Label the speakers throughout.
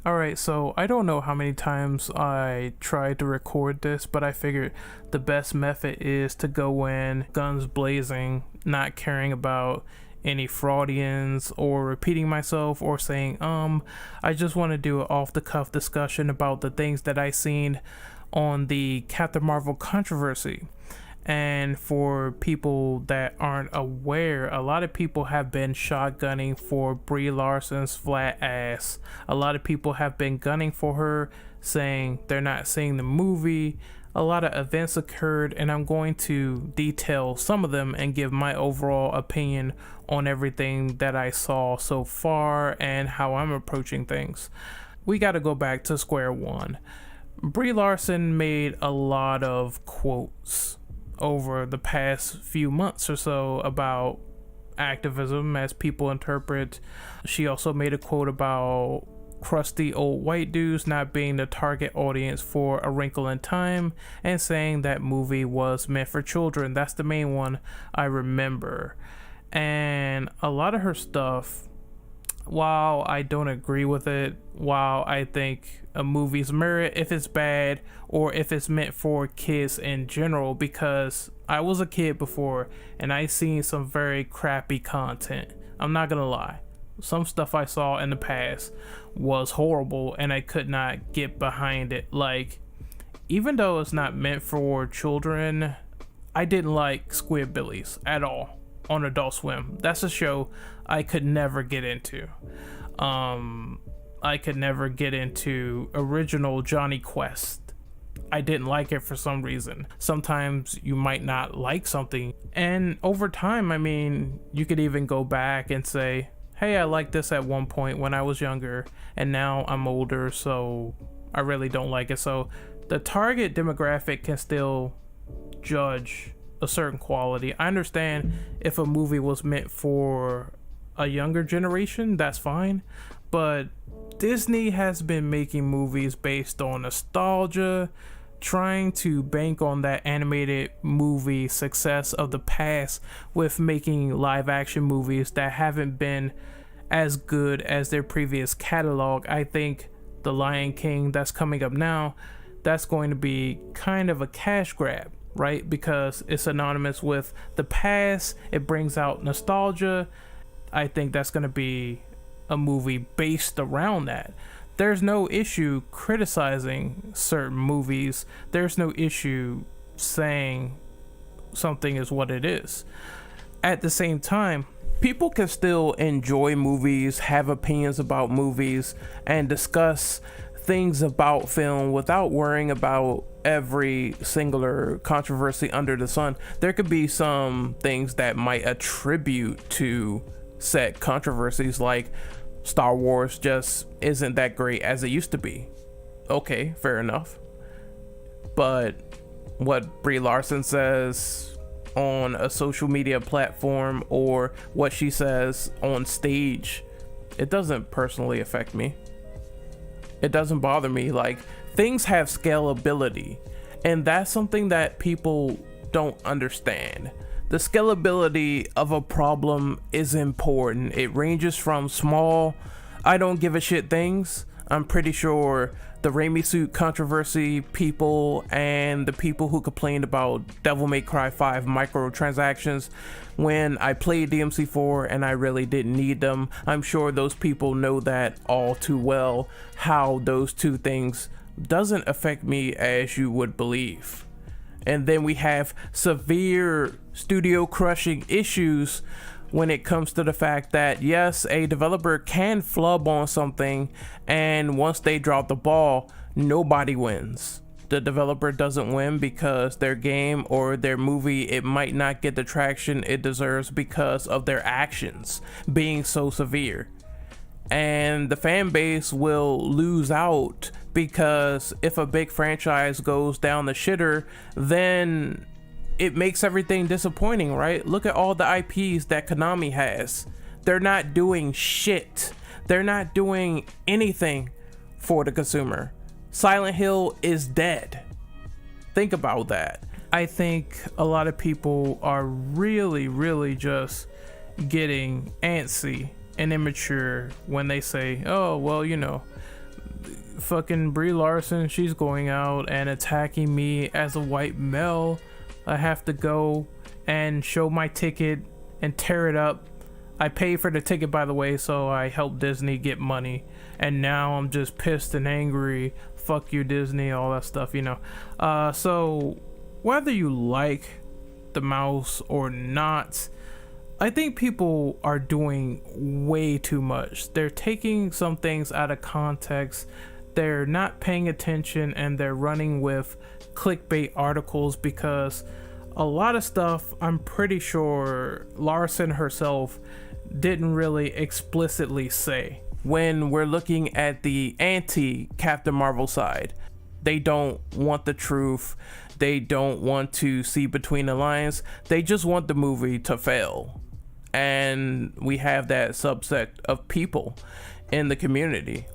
Speaker 1: Alright, so I don't know how many times I tried to record this, but I figured the best method is to go in guns blazing, not caring about any Freudians or repeating myself or saying, I just want to do an off the cuff discussion about the things that I seen on the Captain Marvel controversy. And for people that aren't aware, a lot of people have been shotgunning for Brie Larson's flat ass. A lot of people have been gunning for her, saying they're not seeing the movie. A lot of events occurred, and I'm going to detail some of them and give my overall opinion on everything that I saw so far and how I'm approaching things. We got to go back to square one. Brie Larson made a lot of quotes over the past few months or so about activism as people interpret. She also made a quote about crusty old white dudes not being the target audience for A Wrinkle in Time and saying that movie was meant for children. That's the main one I remember. And a lot of her stuff, while I don't agree with it, while I think a movie's merit if it's bad or if it's meant for kids in general, because I was a kid before and I seen some very crappy content. I'm not gonna lie. Some stuff I saw in the past was horrible and I could not get behind it. Like, even though it's not meant for children, I didn't like Squidbillies at all on Adult Swim. That's a show I could never get into. I could never get into original Johnny Quest. I didn't like it for some reason. Sometimes you might not like something, and over time, I mean, you could even go back and say, hey, I liked this at one point when I was younger, and now I'm older, so I really don't like it. So the target demographic can still judge a certain quality. I understand if a movie was meant for a younger generation, that's fine, but Disney has been making movies based on nostalgia, trying to bank on that animated movie success of the past with making live action movies that haven't been as good as their previous catalog. I think The Lion King that's coming up now, that's going to be kind of a cash grab, right? Because it's synonymous with the past, it brings out nostalgia. I think that's going to be a movie based around that. There's no issue criticizing certain movies. There's no issue saying something is what it is. At the same time, people can still enjoy movies, have opinions about movies, and discuss things about film without worrying about every singular controversy under the sun. There could be some things that might attribute to set controversies, like Star Wars just isn't that great as it used to be. Okay, fair enough. But what Brie Larson says on a social media platform or what she says on stage, it doesn't personally affect me. It doesn't bother me. Like, things have scalability, and that's something that people don't understand. The scalability of a problem is important. It ranges from small, I don't give a shit things. I'm pretty sure the Raimi suit controversy people and the people who complained about Devil May Cry 5 microtransactions when I played DMC4 and I really didn't need them, I'm sure those people know that all too well, how those two things doesn't affect me as you would believe. And then we have severe studio crushing issues when it comes to the fact that, yes, a developer can flub on something, and once they drop the ball, nobody wins. The developer doesn't win because their game or their movie, it might not get the traction it deserves because of their actions being so severe. And the fan base will lose out because if a big franchise goes down the shitter, then it makes everything disappointing, right? Look at all the IPs that Konami has. They're not doing shit. They're not doing anything for the consumer. Silent Hill is dead. Think about that. I think a lot of people are really just getting antsy and immature when they say, oh, well, you know, fucking Brie Larson, she's going out and attacking me as a white male. I have to go and show my ticket and tear it up. I paid for the ticket, by the way, so I helped Disney get money. And now I'm just pissed and angry. Fuck you, Disney, all that stuff, you know. So whether you like the mouse or not, I think people are doing way too much. They're taking some things out of context. They're not paying attention, and they're running with clickbait articles because a lot of stuff, I'm pretty sure Larson herself didn't really explicitly say. When we're looking at the anti-Captain Marvel side, they don't want the truth. They don't want to see between the lines. They just want the movie to fail. And we have that subset of people in the community,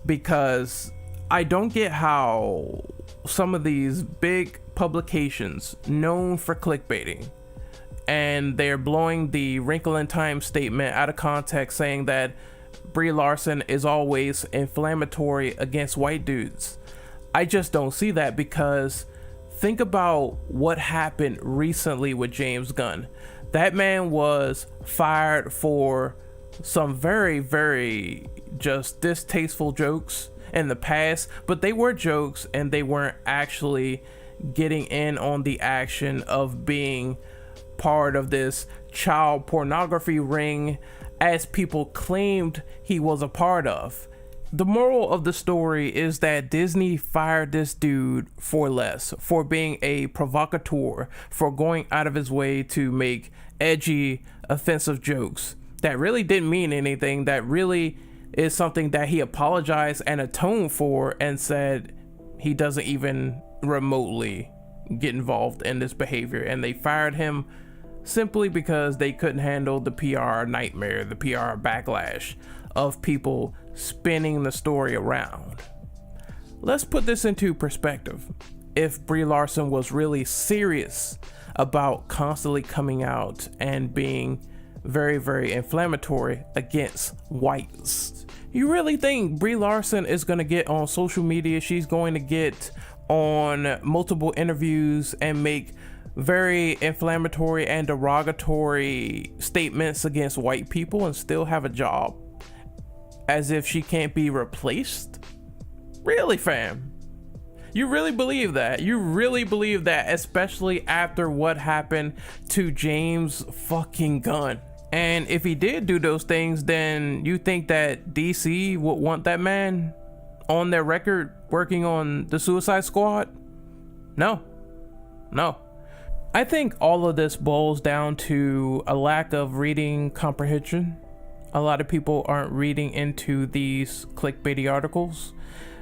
Speaker 1: because I don't get how some of these big publications known for clickbaiting, and they're blowing the Wrinkle in Time statement out of context, saying that Brie Larson is always inflammatory against white dudes. I just don't see that, because think about what happened recently with James Gunn. That man was fired for some very, very just distasteful jokes in the past, but they were jokes and they weren't actually getting in on the action of being part of this child pornography ring as people claimed he was a part of. The moral of the story is that Disney fired this dude for less, for being a provocateur, for going out of his way to make edgy, offensive jokes that really didn't mean anything, that really is something that he apologized and atoned for and said he doesn't even remotely get involved in this behavior. And they fired him simply because they couldn't handle the PR nightmare, the PR backlash of people spinning the story around. Let's put this into perspective. If Brie Larson was really serious about constantly coming out and being very, very inflammatory against whites, you really think Brie Larson is going to get on social media? She's going to get on multiple interviews and make very inflammatory and derogatory statements against white people and still have a job, as if she can't be replaced? Really, fam? You really believe that? You really believe that, especially after what happened to James fucking Gunn? And if he did do those things, then you think that DC would want that man on their record working on the Suicide Squad? No. I think all of this boils down to a lack of reading comprehension. A lot of people aren't reading into these clickbaity articles.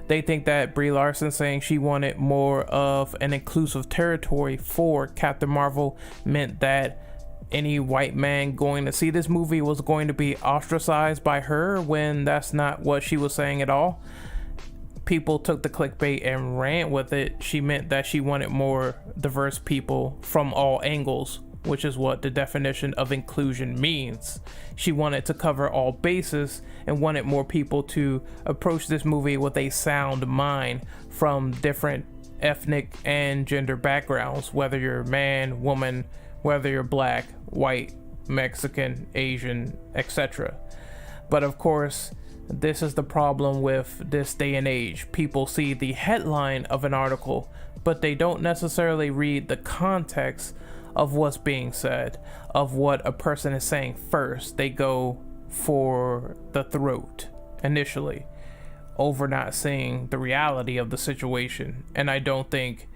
Speaker 1: They think that Brie Larson saying she wanted more of an inclusive territory for Captain Marvel meant that any white man going to see this movie was going to be ostracized by her, when that's not what she was saying at all. People took the clickbait and ran with it. She meant that she wanted more diverse people from all angles, which is what the definition of inclusion means. She wanted to cover all bases and wanted more people to approach this movie with a sound mind from different ethnic and gender backgrounds, whether you're man, woman, whether you're black, white, Mexican, Asian, etc. But of course, this is the problem with this day and age. People see the headline of an article, but they don't necessarily read the context of what's being said, of what a person is saying first. They go for the throat initially, over not seeing the reality of the situation. And I don't think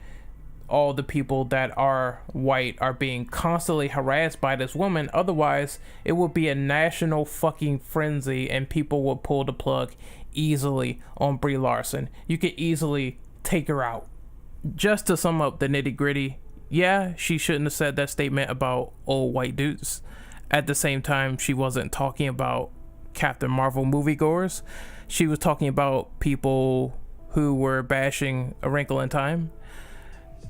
Speaker 1: all the people that are white are being constantly harassed by this woman. Otherwise, it would be a national fucking frenzy and people would pull the plug easily on Brie Larson. You could easily take her out. Just to sum up the nitty gritty, yeah, she shouldn't have said that statement about old white dudes. At the same time, she wasn't talking about Captain Marvel moviegoers. She was talking about people who were bashing A Wrinkle in Time.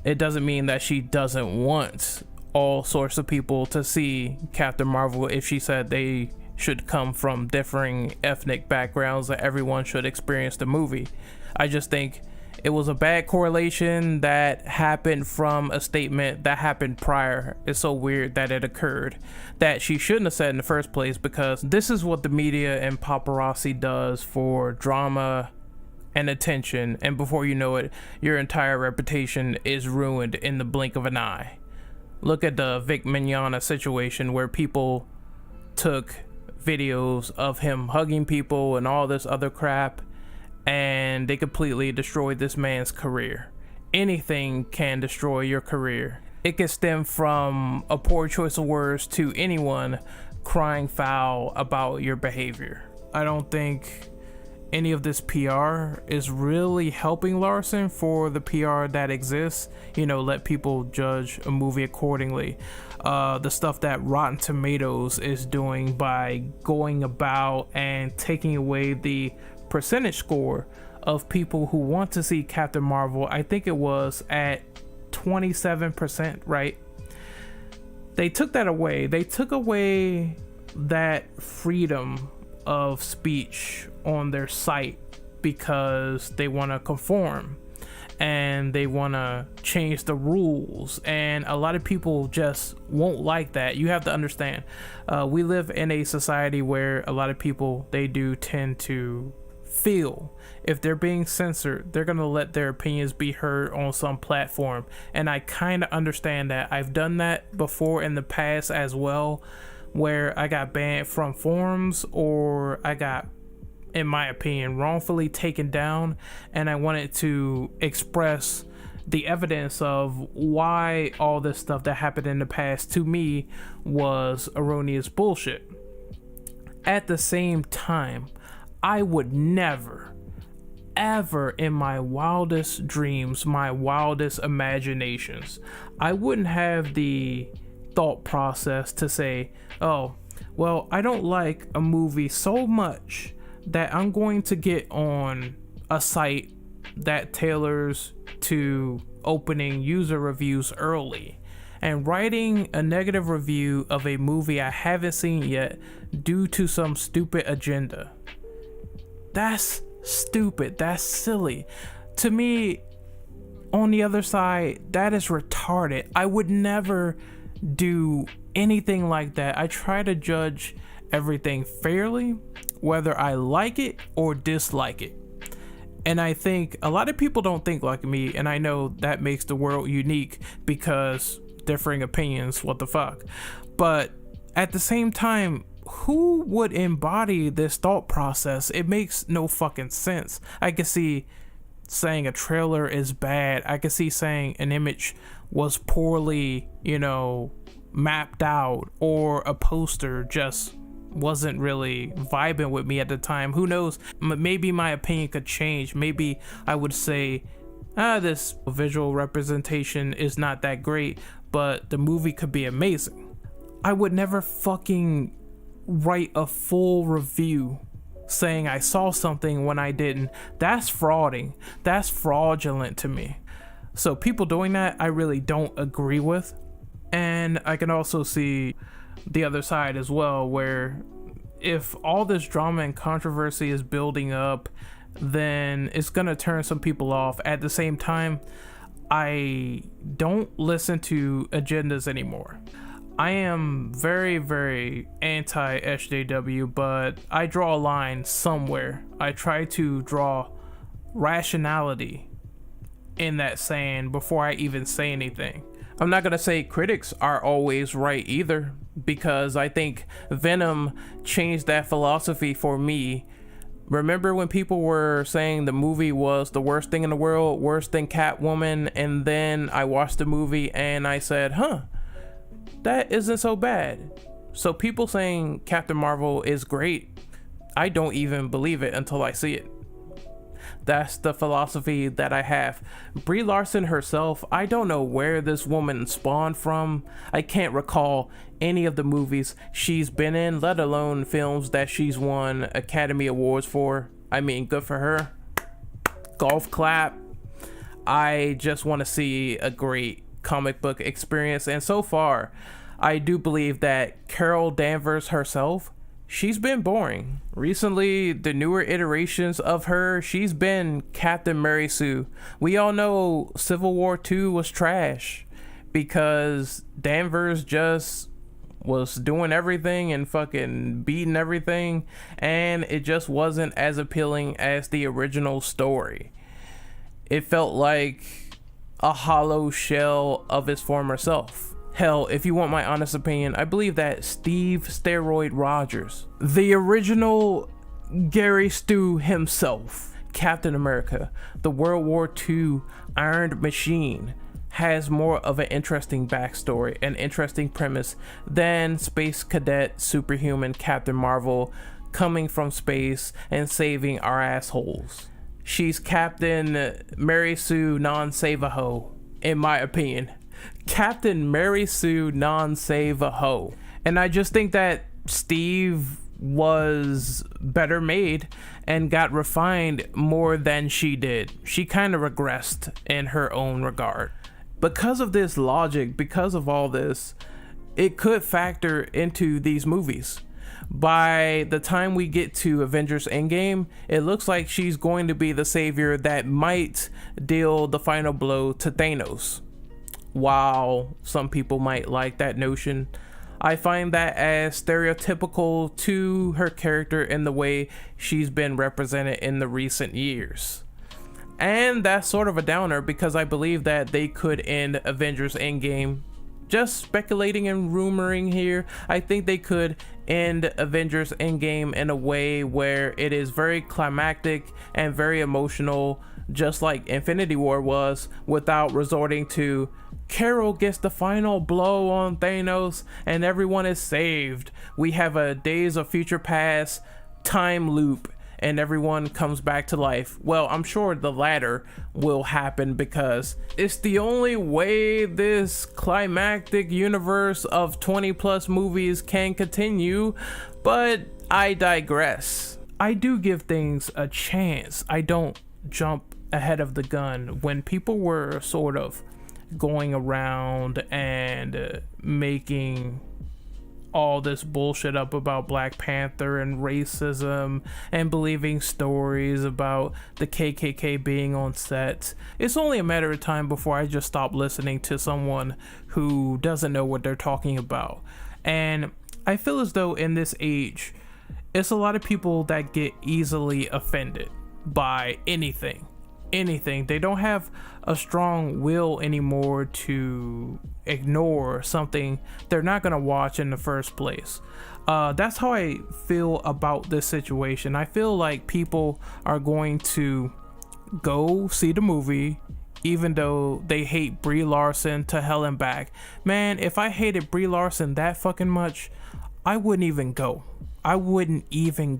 Speaker 1: It doesn't mean that she doesn't want all sorts of people to see Captain Marvel if she said they should come from differing ethnic backgrounds, that everyone should experience the movie. I just think it was a bad correlation that happened from a statement that happened prior. It's so weird that it occurred, that she shouldn't have said in the first place, because this is what the media and paparazzi does for drama and attention, and before you know it, your entire reputation is ruined in the blink of an eye. Look at the Vic Mignogna situation, where people took videos of him hugging people and all this other crap, and they completely destroyed this man's career. Anything can destroy your career. It can stem from a poor choice of words to anyone crying foul about your behavior. I don't think any of this PR is really helping Larson for the PR that exists. Let people judge a movie accordingly. The stuff that Rotten Tomatoes is doing by going about and taking away the percentage score of people who want to see Captain Marvel. I think it was at 27%, right? They took that away. They took away that freedom of speech on their site because they want to conform and they want to change the rules, and a lot of people just won't like that. You have to understand, we live in a society where a lot of people, they do tend to feel if they're being censored, they're gonna let their opinions be heard on some platform, and I kind of understand that. I've done that before in the past as well, where I got banned from forums, or I got, in my opinion, wrongfully taken down, and I wanted to express the evidence of why all this stuff that happened in the past to me was erroneous bullshit. At the same time, I would never, ever in my wildest dreams, my wildest imaginations, I wouldn't have the thought process to say, oh, well, I don't like a movie so much that I'm going to get on a site that tailors to opening user reviews early and writing a negative review of a movie I haven't seen yet due to some stupid agenda. That's stupid. That's silly. To me, on the other side, that is retarded. I would never do anything like that. I try to judge everything fairly, whether I like it or dislike it. And I think a lot of people don't think like me, and I know that makes the world unique because differing opinions, what the fuck. But at the same time, who would embody this thought process? It makes no fucking sense. I can see saying a trailer is bad. I can see saying an image was poorly, mapped out, or a poster just wasn't really vibing with me at the time. Who knows? Maybe my opinion could change. Maybe I would say, this visual representation is not that great, but the movie could be amazing. I would never fucking write a full review saying I saw something when I didn't. That's frauding. That's fraudulent to me. So people doing that, I really don't agree with. And I can also see the other side as well, where if all this drama and controversy is building up, then it's gonna turn some people off. At the same time, I don't listen to agendas anymore. I am very, very anti-SJW, but I draw a line somewhere. I try to draw rationality in that saying before I even say anything. I'm not gonna say critics are always right either, because I think Venom changed that philosophy for me. Remember when people were saying the movie was the worst thing in the world, worse than Catwoman, and then I watched the movie and I said, that isn't so bad. So people saying Captain Marvel is great, I don't even believe it until I see it. That's the philosophy that I have. Brie Larson herself, I don't know where this woman spawned from. I can't recall any of the movies she's been in, let alone films that she's won Academy Awards for. I mean, good for her. Golf clap. I just want to see a great comic book experience, and so far I do believe that Carol Danvers herself, she's been boring. Recently, the newer iterations of her, she's been Captain Mary Sue. We all know Civil War II was trash because Danvers just was doing everything and fucking beating everything, and it just wasn't as appealing as the original story. It felt like a hollow shell of his former self. Hell, if you want my honest opinion, I believe that Steve Steroid Rogers, the original Gary Stu himself, Captain America, the World War II Iron Machine, has more of an interesting backstory, an interesting premise than Space Cadet Superhuman Captain Marvel coming from space and saving our assholes. She's Captain Mary Sue non-save-a-ho, in my opinion. Captain Mary Sue non-save-a-ho. And I just think that Steve was better made and got refined more than she did. She kind of regressed in her own regard. Because of this logic, because of all this, it could factor into these movies. By the time we get to Avengers Endgame, it looks like she's going to be the savior that might deal the final blow to Thanos. While some people might like that notion, I find that as stereotypical to her character in the way she's been represented in the recent years. And that's sort of a downer because I believe that they could end Avengers Endgame. Just speculating and rumoring here, I think they could end Avengers Endgame in a way where it is very climactic and very emotional, just like Infinity War was, without resorting to Carol gets the final blow on Thanos and everyone is saved. We have a Days of Future Past time loop and everyone comes back to life. Well, I'm sure the latter will happen because it's the only way this climactic universe of 20 plus movies can continue, but I digress. I do give things a chance. I don't jump ahead of the gun. When people were sort of going around and making all this bullshit up about Black Panther and racism and believing stories about the KKK being on set, it's only a matter of time before I just stop listening to someone who doesn't know what they're talking about. And I feel as though in this age, it's a lot of people that get easily offended by anything. They don't have a strong will anymore to ignore something they're not going to watch in the first place. That's how I feel about this situation. I feel like people are going to go see the movie even though they hate Brie Larson to hell and back. Man, if I hated Brie Larson that fucking much, I wouldn't even go. I wouldn't even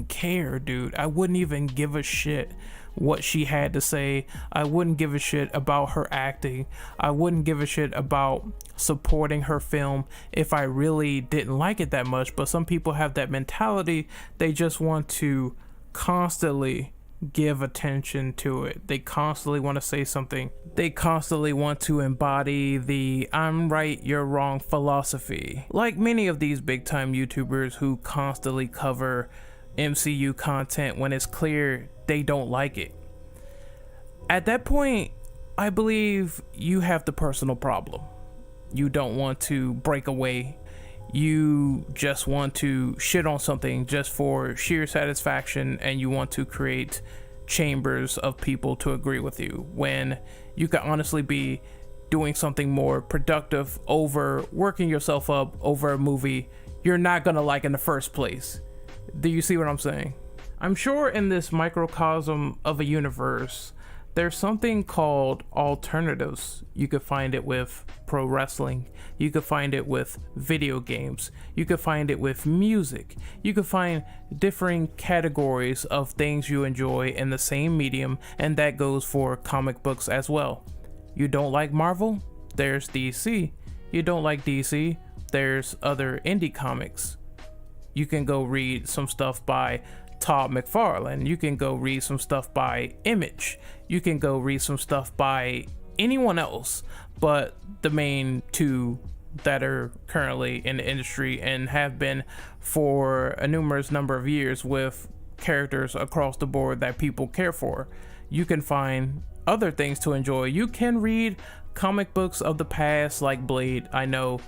Speaker 1: care, dude. I wouldn't even give a shit what she had to say. I wouldn't give a shit about her acting. I wouldn't give a shit about supporting her film if I really didn't like it that much. But some people have that mentality. They just want to constantly give attention to it. They constantly want to say something. They constantly want to embody the I'm right, you're wrong philosophy. Like many of these big time YouTubers who constantly cover MCU content when it's clear they don't like it. At that point, I believe you have the personal problem. You don't want to break away. You just want to shit on something just for sheer satisfaction, and you want to create chambers of people to agree with you when you could honestly be doing something more productive over working yourself up over a movie you're not gonna like in the first place. Do you see what I'm saying? I'm sure in this microcosm of a universe, there's something called alternatives. You could find it with pro wrestling. You could find it with video games. You could find it with music. You could find differing categories of things you enjoy in the same medium, and that goes for comic books as well. You don't like Marvel? There's DC. You don't like DC? There's other indie comics. You can go read some stuff by Todd McFarlane. You can go read some stuff by Image. You can go read some stuff by anyone else but the main two that are currently in the industry and have been for a numerous number of years, with characters across the board that people care for. You can find other things to enjoy. You can read comic books of the past like Blade. I know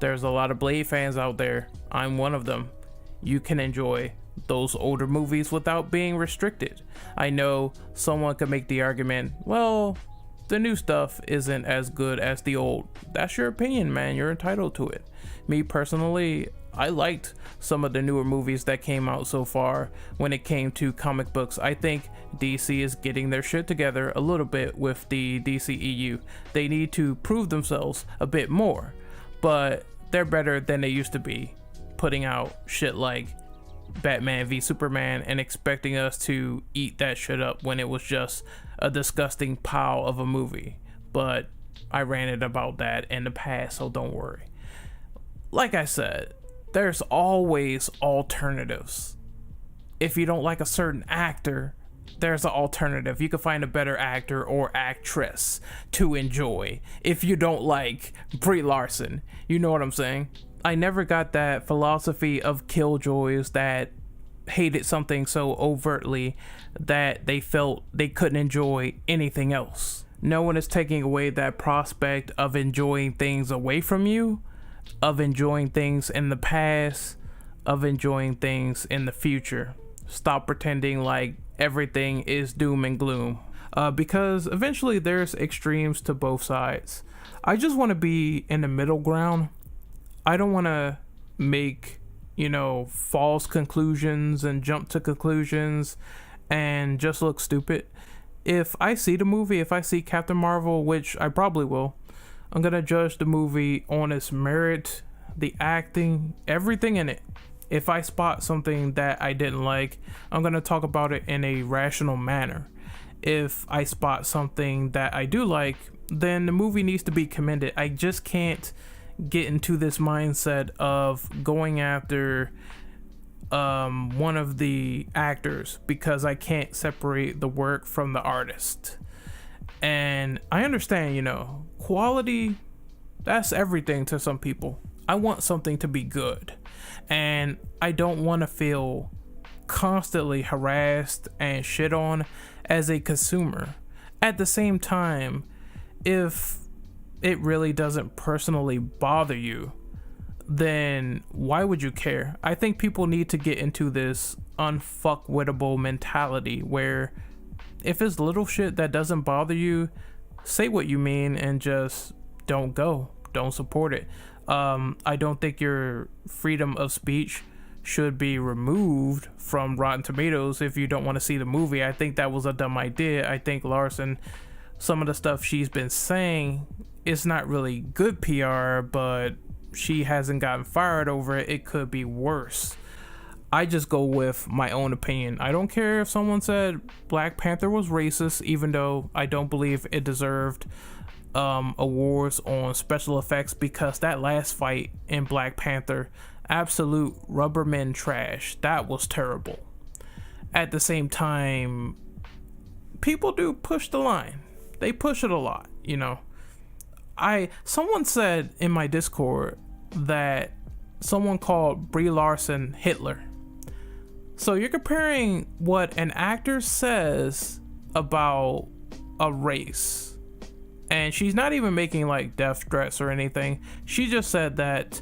Speaker 1: there's a lot of Blade fans out there. I'm one of them. You can enjoy those older movies without being restricted. I know someone could make the argument, well, the new stuff isn't as good as the old. That's your opinion, man. You're entitled to it. Me personally, I liked some of the newer movies that came out so far when it came to comic books. I think DC is getting their shit together a little bit with the DCEU. They need to prove themselves a bit more, but they're better than they used to be, putting out shit like Batman v Superman and expecting us to eat that shit up when it was just a disgusting pile of a movie. But I ranted about that in the past, so don't worry. Like I said, there's always alternatives. If you don't like a certain actor, there's an alternative. You can find a better actor or actress to enjoy. If you don't like Brie Larson, you know what I'm saying? I never got that philosophy of killjoys that hated something so overtly that they felt they couldn't enjoy anything else. No one is taking away that prospect of enjoying things away from you, of enjoying things in the past, of enjoying things in the future. Stop pretending like everything is doom and gloom, because eventually there's extremes to both sides. I just want to be in the middle ground. I don't want to make, false conclusions and jump to conclusions and just look stupid. If I see the movie, if I see Captain Marvel, which I probably will, I'm going to judge the movie on its merit, the acting, everything in it. If I spot something that I didn't like, I'm going to talk about it in a rational manner. If I spot something that I do like, then the movie needs to be commended. I just can't get into this mindset of going after one of the actors because I can't separate the work from the artist. And I understand, quality, that's everything to some people. I want something to be good, and I don't want to feel constantly harassed and shit on as a consumer. At the same time, if it really doesn't personally bother you, then why would you care? I think people need to get into this unfuckwittable mentality where if it's little shit that doesn't bother you, say what you mean and just don't support it. I don't think your freedom of speech should be removed from Rotten Tomatoes if you don't want to see the movie. I think that was a dumb idea. I think Larson, some of the stuff she's been saying, it's not really good PR, but she hasn't gotten fired over it. It could be worse. I just go with my own opinion. I don't care if someone said Black Panther was racist, even though I don't believe it deserved awards on special effects, because that last fight in Black Panther, absolute rubberman trash. That was terrible. At the same time, people do push the line. They push it a lot, Someone said in my Discord that someone called Brie Larson Hitler. So you're comparing what an actor says about a race, and she's not even making like death threats or anything. She just said that,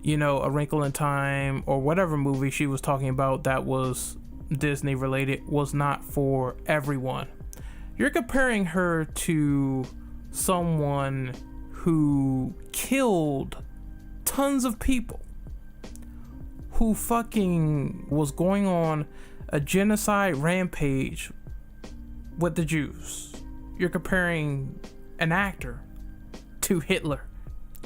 Speaker 1: A Wrinkle in Time or whatever movie she was talking about that was Disney related was not for everyone. You're comparing her to someone who killed tons of people, who fucking was going on a genocide rampage with the Jews. You're comparing an actor to Hitler.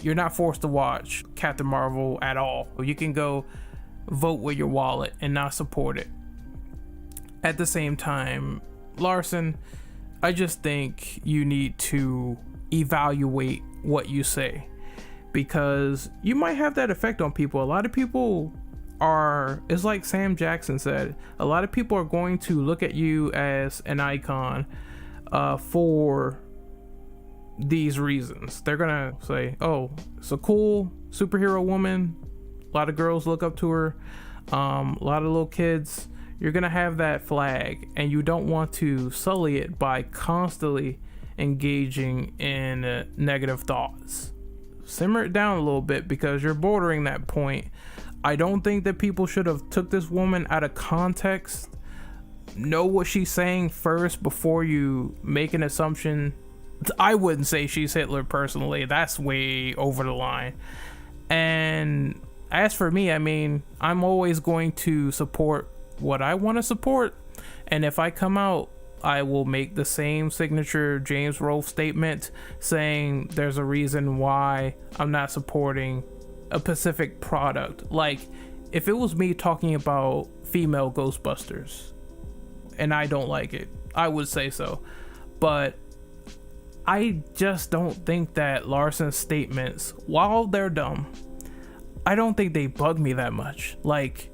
Speaker 1: You're not forced to watch Captain Marvel at all. You can go vote with your wallet and not support it. At the same time, Larson, I just think you need to evaluate what you say, because you might have that effect on people. A lot of people it's like Sam Jackson said, a lot of people are going to look at you as an icon for these reasons. They're gonna say, oh, it's a cool superhero woman, a lot of girls look up to her, a lot of little kids. You're gonna have that flag, and you don't want to sully it by constantly engaging in negative thoughts. Simmer it down a little bit, because you're bordering that point. I don't think that people should have took this woman out of context. Know what she's saying first before you make an assumption. I wouldn't say she's Hitler personally. That's way over the line. And as for me, I mean, I'm always going to support what I want to support. And if I come out, I will make the same signature James Rolfe statement saying there's a reason why I'm not supporting a specific product. Like, if it was me talking about female Ghostbusters and I don't like it, I would say so. But I just don't think that Larson's statements, while they're dumb, I don't think they bug me that much. Like,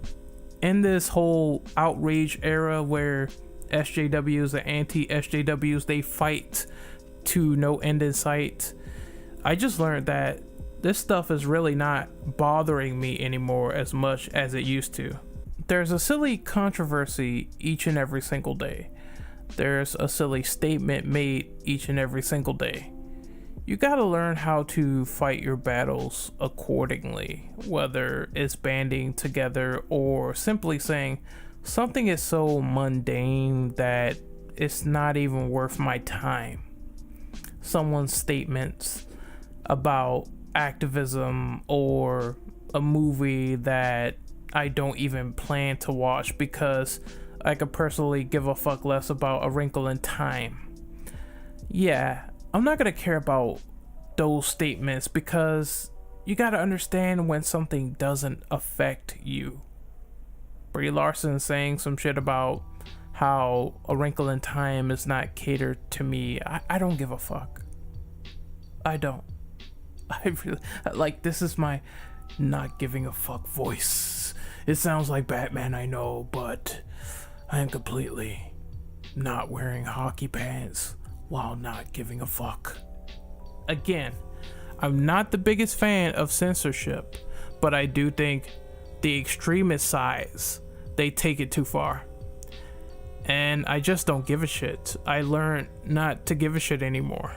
Speaker 1: in this whole outrage era where SJWs and anti-SJWs, they fight to no end in sight, I just learned that this stuff is really not bothering me anymore as much as it used to. There's a silly controversy each and every single day. There's a silly statement made each and every single day. You gotta learn how to fight your battles accordingly, whether it's banding together or simply saying something is so mundane that it's not even worth my time. Someone's statements about activism or a movie that I don't even plan to watch because I could personally give a fuck less about A Wrinkle in Time. Yeah, I'm not gonna care about those statements because you gotta understand when something doesn't affect you. Brie Larson saying some shit about how A Wrinkle in Time is not catered to me. I don't give a fuck. I don't. I really, like, this is my not giving a fuck voice. It sounds like Batman, I know, but I am completely not wearing hockey pants while not giving a fuck. Again, I'm not the biggest fan of censorship, but I do think the extremist sides, they take it too far. And I just don't give a shit. I learned not to give a shit anymore.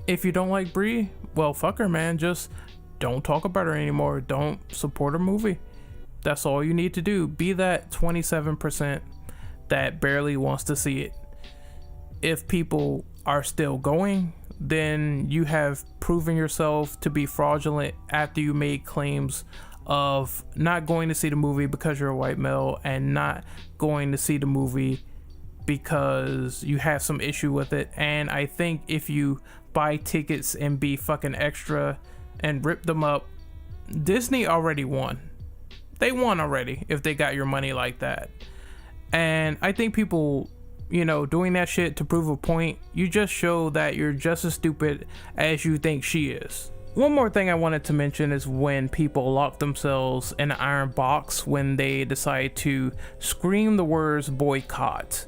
Speaker 1: If you don't like Brie, well, fuck her, man. Just don't talk about her anymore. Don't support her movie. That's all you need to do. Be that 27% that barely wants to see it. If people are still going, then you have proven yourself to be fraudulent after you made claims of not going to see the movie because you're a white male and not going to see the movie because you have some issue with it. And I think if you buy tickets and be fucking extra and rip them up, Disney already won. They won already if they got your money like that. And I think people, doing that shit to prove a point, you just show that you're just as stupid as you think she is. One more thing I wanted to mention is when people lock themselves in an iron box when they decide to scream the words boycott.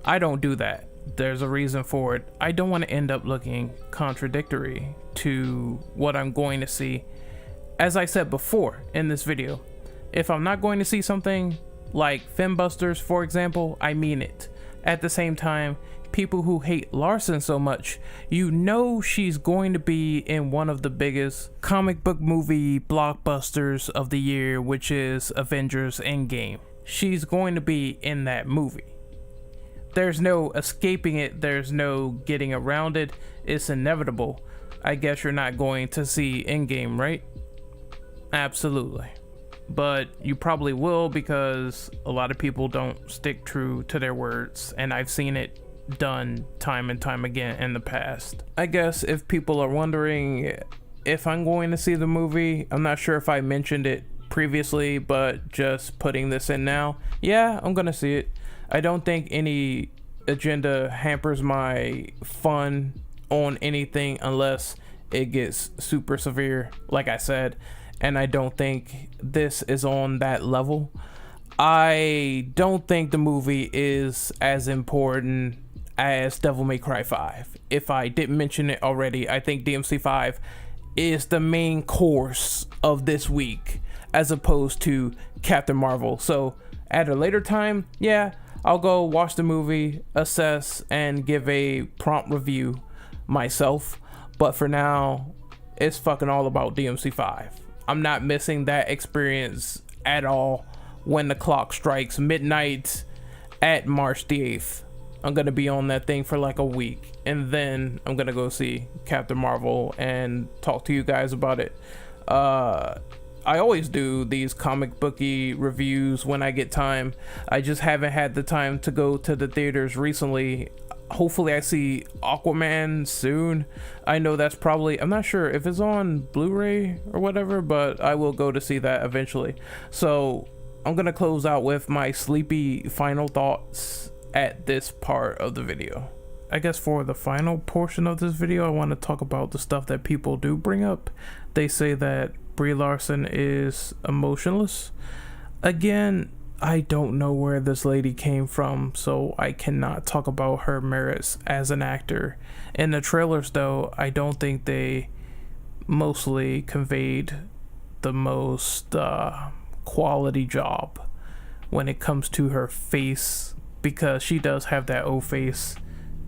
Speaker 1: I don't do that. There's a reason for it. I don't want to end up looking contradictory to what I'm going to see. As I said before in this video, if I'm not going to see something like Fimbusters, for example, I mean it. At the same time, people who hate Larson so much, she's going to be in one of the biggest comic book movie blockbusters of the year, which is Avengers Endgame. She's going to be in that movie. There's no escaping it. There's no getting around it. It's inevitable. I guess you're not going to see Endgame, right? Absolutely. But you probably will, because a lot of people don't stick true to their words, and I've seen it done time and time again in the past. I guess if people are wondering if I'm going to see the movie, I'm not sure if I mentioned it previously, but just putting this in now, yeah, I'm gonna see it. I don't think any agenda hampers my fun on anything unless it gets super severe, like I said, and I don't think this is on that level. I don't think the movie is as important as Devil May Cry 5. If I didn't mention it already, I think DMC 5 is the main course of this week as opposed to Captain Marvel. So at a later time, yeah, I'll go watch the movie, assess, and give a prompt review myself. But for now, it's fucking all about DMC 5. I'm not missing that experience at all when the clock strikes midnight at March the 8th. I'm gonna be on that thing for like a week, and then I'm gonna go see Captain Marvel and talk to you guys about it. I always do these comic booky reviews when I get time. I just haven't had the time to go to the theaters recently. Hopefully I see Aquaman soon. I know that's probably, I'm not sure if it's on Blu-ray or whatever, but I will go to see that eventually. So I'm gonna close out with my sleepy final thoughts at this part of the video. I guess for the final portion of this video, I want to talk about the stuff that people do bring up. They say that Brie Larson is emotionless. Again, I don't know where this lady came from, so I cannot talk about her merits as an actor. In the trailers though, I don't think they mostly conveyed the most quality job when it comes to her face, because she does have that O face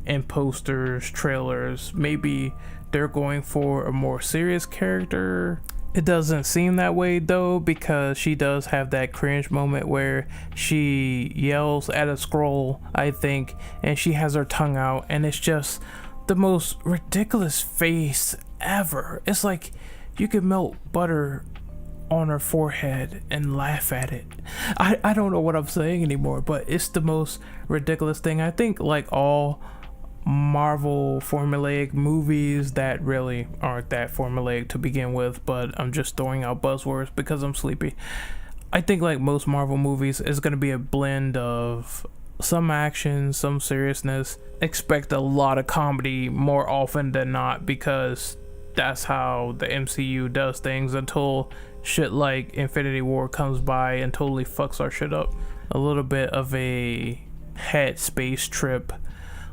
Speaker 1: in posters, trailers. Maybe they're going for a more serious character. It doesn't seem that way though, because she does have that cringe moment where she yells at a scroll, I think, and she has her tongue out, and it's just the most ridiculous face ever. It's like you could melt butter on her forehead and laugh at it. I don't know what I'm saying anymore, but it's the most ridiculous thing. I think like all Marvel formulaic movies that really aren't that formulaic to begin with, but I'm just throwing out buzzwords because I'm sleepy. I think like most Marvel movies is going to be a blend of some action, some seriousness. Expect a lot of comedy more often than not, because that's how the MCU does things until shit like Infinity War comes by and totally fucks our shit up. A little bit of a head space trip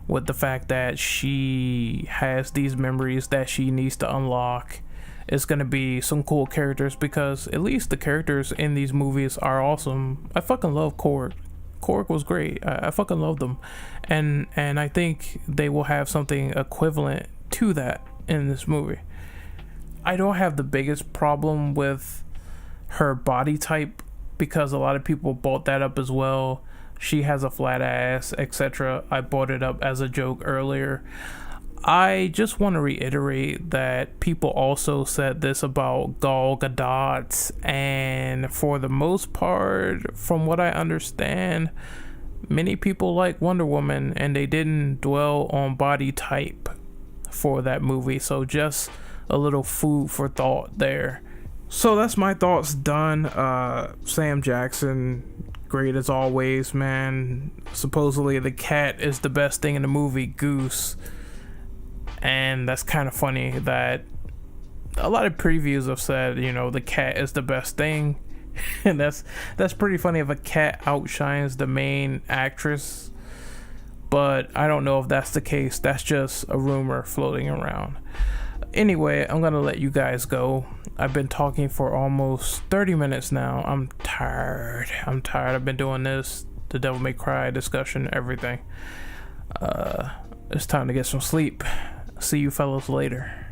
Speaker 1: with the fact that she has these memories that she needs to unlock. It's gonna be some cool characters, because at least the characters in these movies are awesome. I fucking love Korg. Korg was great. I fucking love them, and I think they will have something equivalent to that in this movie. I don't have the biggest problem with her body type, because a lot of people brought that up as well. She has a flat ass, etc. I brought it up as a joke earlier. I just want to reiterate that people also said this about Gal Gadot, and for the most part, from what I understand, many people like Wonder Woman, and they didn't dwell on body type for that movie. So just a little food for thought there. So that's my thoughts done. Sam Jackson, great as always, man. Supposedly the cat is the best thing in the movie, Goose. And that's kind of funny that a lot of previews have said, you know, the cat is the best thing. And that's pretty funny if a cat outshines the main actress. But I don't know if that's the case. That's just a rumor floating around. Anyway, I'm gonna let you guys go. I've been talking for almost 30 minutes now. I'm tired. I've been doing this, the Devil May Cry discussion, everything. It's time to get some sleep. See you fellas later.